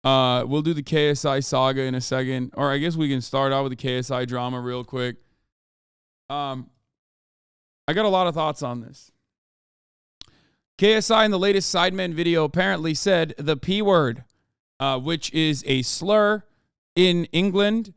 We'll do the KSI saga in a second, or I guess we can start out with the KSI drama real quick. I got a lot of thoughts on this. KSI in the latest Sidemen video apparently said the P word, which is a slur in England.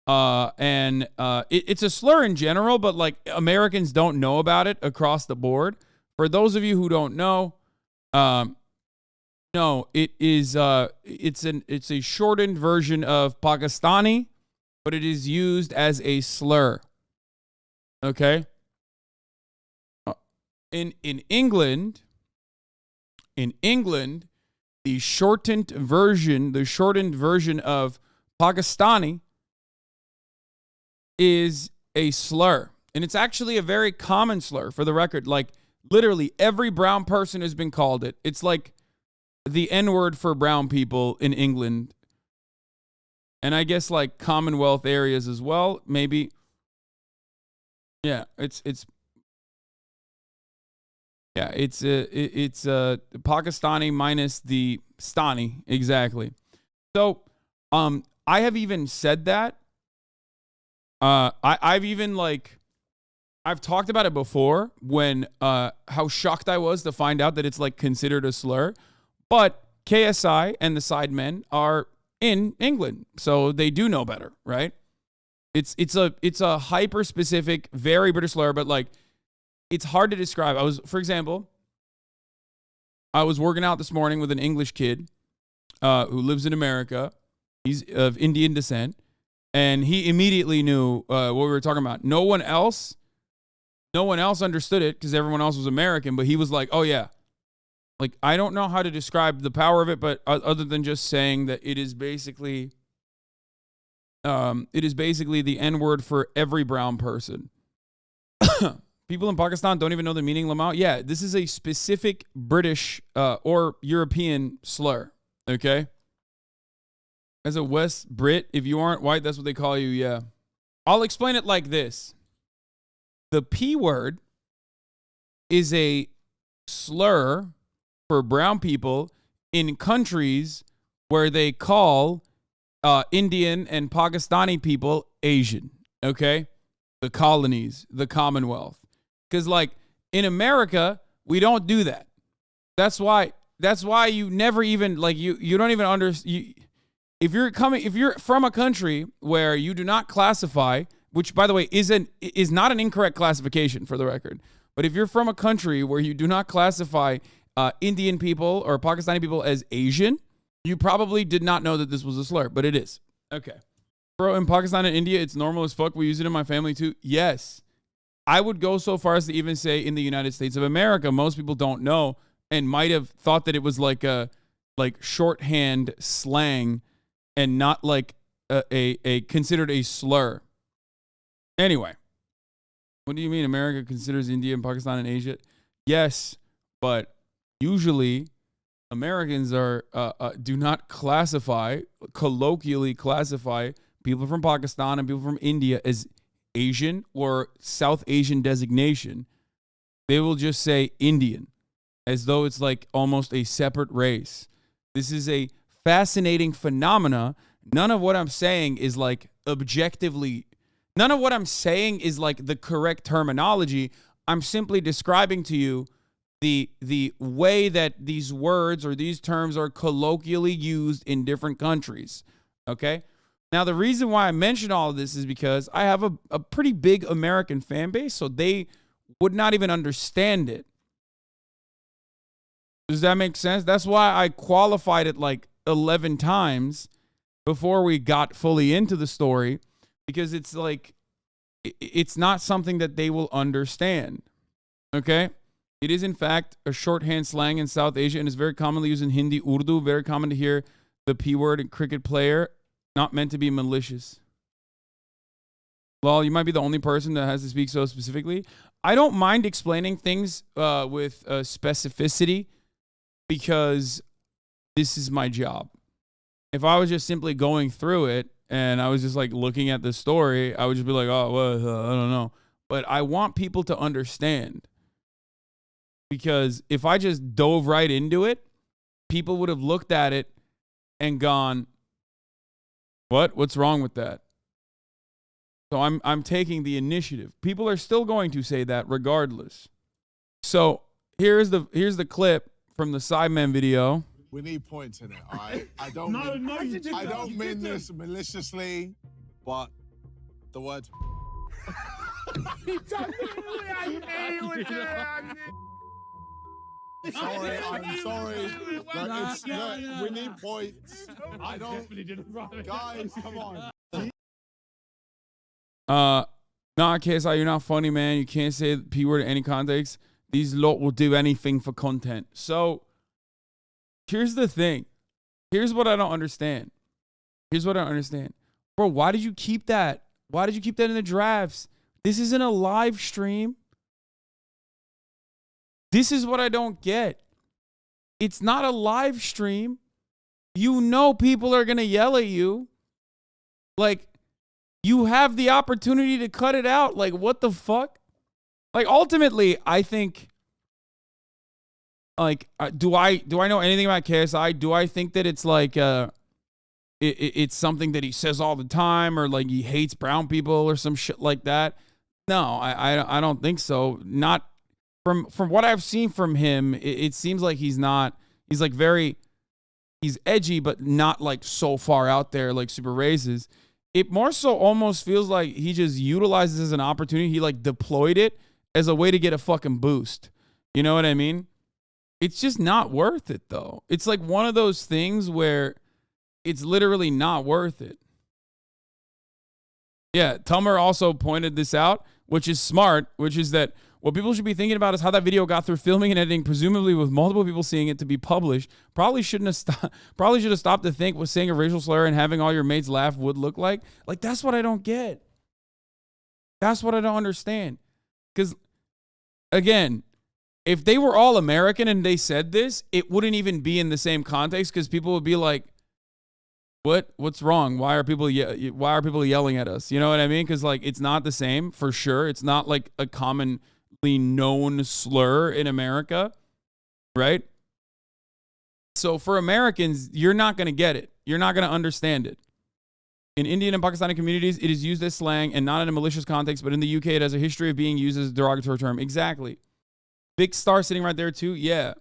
It's a slur in general, but like Americans don't know about it across the board. For those of you who don't know, no, it is it's a shortened version of Pakistani, but it is used as a slur. Okay? In England, the shortened version of Pakistani is a slur. And it's actually a very common slur, for the record. Like, literally, every brown person has been called it. It's like the N-word for brown people in England. And I guess, like, Commonwealth areas as well, maybe. Yeah, it's Pakistani minus the Stani, exactly. So, I have even said that. I've even I've talked about it before when how shocked I was to find out that it's like considered a slur. But KSI and the Sidemen are in England, so they do know better, right? It's a hyper specific, very British slur, but like it's hard to describe. For example, I was working out this morning with an English kid who lives in America. He's of Indian descent. And he immediately knew what we were talking about. No one else understood it because everyone else was American. But he was like, "Oh yeah." Like, I don't know how to describe the power of it, but other than just saying that it is basically the N-word for every brown person. People in Pakistan don't even know the meaning, Lamau. Yeah, this is a specific British or European slur. Okay. As a West Brit, if you aren't white, that's what they call you, yeah. I'll explain it like this. The P word is a slur for brown people in countries where they call Indian and Pakistani people Asian, okay? The colonies, the Commonwealth. Because, like, in America, we don't do that. That's why you never even, like, you don't even understand. If you're from a country where you do not classify, which by the way is not an incorrect classification for the record, but if you're from a country where you do not classify Indian people or Pakistani people as Asian, you probably did not know that this was a slur, but it is. Okay. Bro, in Pakistan and India, it's normal as fuck. We use it in my family too. Yes. I would go so far as to even say in the United States of America, most people don't know and might have thought that it was like a shorthand slang and not like a considered a slur. Anyway, what do you mean America considers India and Pakistan and Asia? Yes, but usually Americans do not colloquially classify people from Pakistan and people from India as Asian or South Asian designation. They will just say Indian as though it's like almost a separate race. This is a fascinating phenomena. None of what I'm saying is like objectively, none of what I'm saying is like the correct terminology. I'm simply describing to you the way that these words or these terms are colloquially used in different countries. Okay? Now, the reason why I mention all of this is because I have a pretty big American fan base, so they would not even understand it. Does that make sense? That's why I qualified it like 11 times before we got fully into the story, because it's like, it's not something that they will understand. Okay? It is, in fact, a shorthand slang in South Asia and is very commonly used in Hindi, Urdu. Very common to hear the P word in cricket player. Not meant to be malicious. Lol, you might be the only person that has to speak so specifically. I don't mind explaining things with specificity because this is my job. If I was just simply going through it and I was just like looking at the story, I would just be like, oh, well, I don't know. But I want people to understand, because if I just dove right into it, people would have looked at it and gone, what's wrong with that? So I'm taking the initiative. People are still going to say that regardless. So here's the clip from the Sidemen video. We need points in it, all right? I don't mean this maliciously, but the word. Sorry, I'm sorry. Look, we need points. I don't. Guys, come on. Nah, KSI, you're not funny, man. You can't say the P word in any context. These lot will do anything for content. So here's the thing. Here's what I don't understand. Bro, why did you keep that? Why did you keep that in the drafts? This isn't a live stream. This is what I don't get. It's not a live stream. You know people are going to yell at you. Like, you have the opportunity to cut it out. Like, what the fuck? Like, ultimately, I think, like, do I know anything about KSI? Do I think that it's like, it's something that he says all the time, or like he hates brown people or some shit like that? No, I don't think so. Not from what I've seen from him. It seems like he's like he's edgy, but not like so far out there, like super racist. It more so almost feels like he just utilizes it as an opportunity. He like deployed it as a way to get a fucking boost. You know what I mean? It's just not worth it, though. It's like one of those things where it's literally not worth it. Yeah, Tummer also pointed this out, which is smart, which is that what people should be thinking about is how that video got through filming and editing, presumably with multiple people seeing it to be published. Probably should have stopped to think what saying a racial slur and having all your mates laugh would look like. Like, that's what I don't get. That's what I don't understand. Because, again, if they were all American and they said this, it wouldn't even be in the same context, because people would be like, what's wrong? Why are people yelling at us? You know what I mean? Because, like, it's not the same for sure. It's not like a commonly known slur in America, right? So for Americans, you're not going to get it. You're not going to understand it. In Indian and Pakistani communities, it is used as slang and not in a malicious context, but in the UK, it has a history of being used as a derogatory term. Exactly. Big Star sitting right there too. Yeah.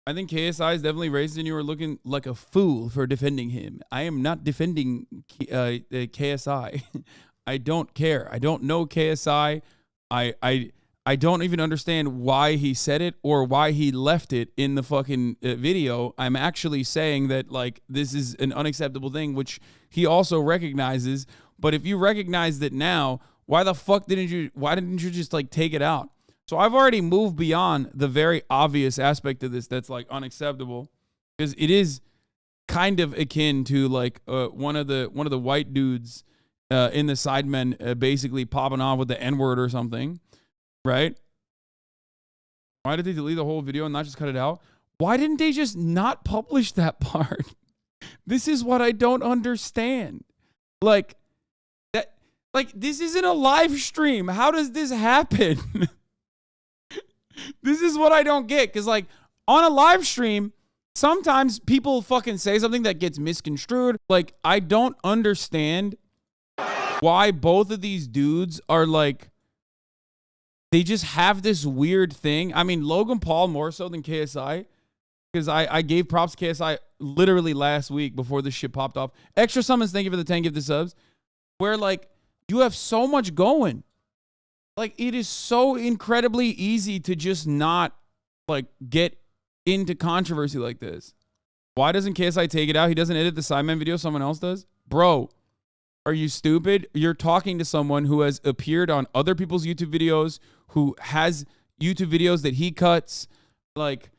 I think KSI is definitely racist, and you are looking like a fool for defending him. I am not defending KSI. I don't care. I don't know KSI. I don't even understand why he said it or why he left it in the fucking video. I'm actually saying that, like, this is an unacceptable thing, which he also recognizes. But if you recognize that now, why didn't you just like take it out? So I've already moved beyond the very obvious aspect of this that's like unacceptable, because it is kind of akin to like one of the white dudes in the Sidemen basically popping off with the N-word or something, right? Why did they delete the whole video and not just cut it out? Why didn't they just not publish that part? This is what I don't understand. Like that, like this isn't a live stream. How does this happen? This is what I don't get, because like on a live stream, sometimes people fucking say something that gets misconstrued. Like, I don't understand why both of these dudes are like, they just have this weird thing. I mean, Logan Paul more so than KSI, because I gave props to KSI literally last week before this shit popped off. Extra summons, thank you for the 10 gift the subs, where like you have so much going. Like, it is so incredibly easy to just not, like, get into controversy like this. Why doesn't KSI take it out? He doesn't edit the Sidemen video. Someone else does. Bro, are you stupid? You're talking to someone who has appeared on other people's YouTube videos, who has YouTube videos that he cuts. Like,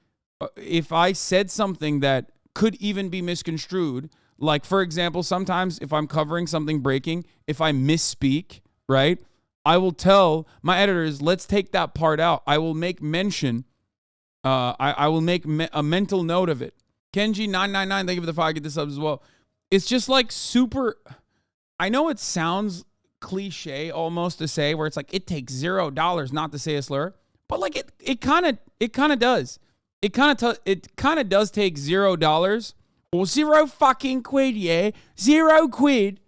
if I said something that could even be misconstrued, like, for example, sometimes if I'm covering something breaking, if I misspeak, right, I will tell my editors, let's take that part out. I will make mention. I will make a mental note of it. Kenji999, thank you for the 5. Get the subs as well. It's just like super. I know it sounds cliche almost to say, where it's like it takes $0 not to say a slur, but like it kind of does. It kind of does take $0 Or 0 fucking quid, yeah? 0 quid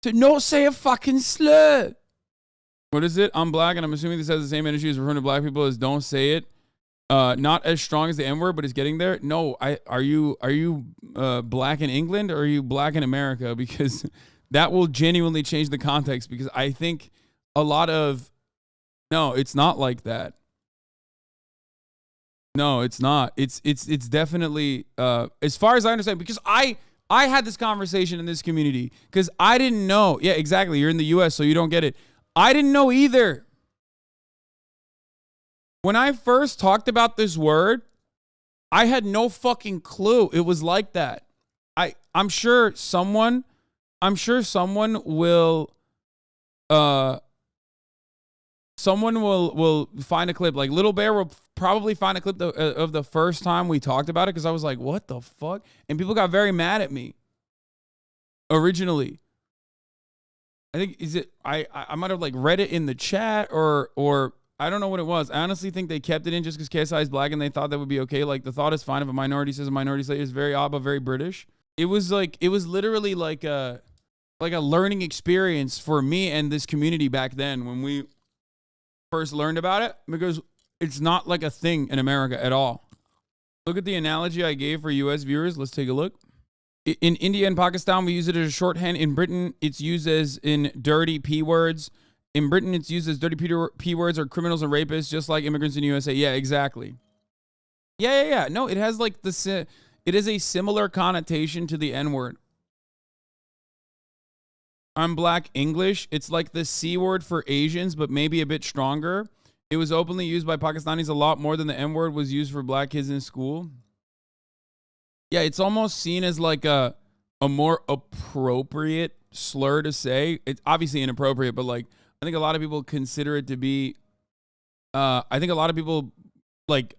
to not say a fucking slur. What is it? I'm black, and I'm assuming this has the same energy as referring to black people as don't say it. Not as strong as the N-word, but it's getting there. No, are you black in England or are you black in America? Because that will genuinely change the context. Because I think a lot of no, it's not like that. No, it's not. It's definitely as far as I understand, because I had this conversation in this community because I didn't know. Yeah, exactly. You're in the US, so you don't get it. I didn't know either. When I first talked about this word, I had no fucking clue it was like that. I'm sure someone will find a clip. Like Little Bear will probably find a clip of the first time we talked about it, because I was like, what the fuck? And people got very mad at me originally. I think I might have like read it in the chat or I don't know what it was. I honestly think they kept it in just because KSI is black and they thought that would be okay. Like the thought is fine if a minority says a minority slave is very odd but very British. It was literally like a learning experience for me and this community back then when we first learned about it, because it's not like a thing in America at all. Look at the analogy I gave for US viewers. Let's take a look. In India and Pakistan, we use it as a shorthand. In Britain, it's used as in dirty P words. In Britain, it's used as dirty P words or criminals and rapists, just like immigrants in the USA. Yeah, exactly. Yeah. No, it has like it is a similar connotation to the N-word. I'm black English. It's like the C word for Asians, but maybe a bit stronger. It was openly used by Pakistanis a lot more than the N-word was used for black kids in school. Yeah, it's almost seen as like a more appropriate slur to say. It's obviously inappropriate, but like I think a lot of people consider it to be. I think a lot of people like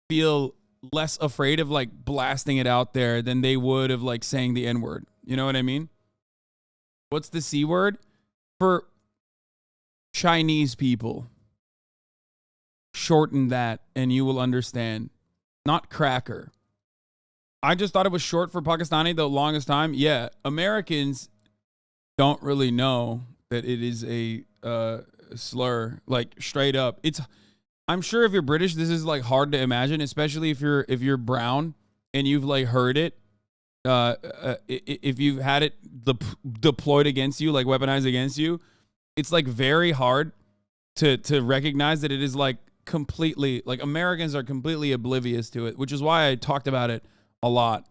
feel less afraid of like blasting it out there than they would of like saying the N-word. You know what I mean? What's the C word? For Chinese people. Shorten that and you will understand. Not cracker. I just thought it was short for Pakistani the longest time. Yeah, Americans don't really know that it is a slur, like straight up. I'm sure if you're British, this is like hard to imagine, especially if you're brown and you've like heard it. If you've had it deployed against you, like weaponized against you, it's like very hard to recognize that it is like completely, like Americans are completely oblivious to it, which is why I talked about it a lot.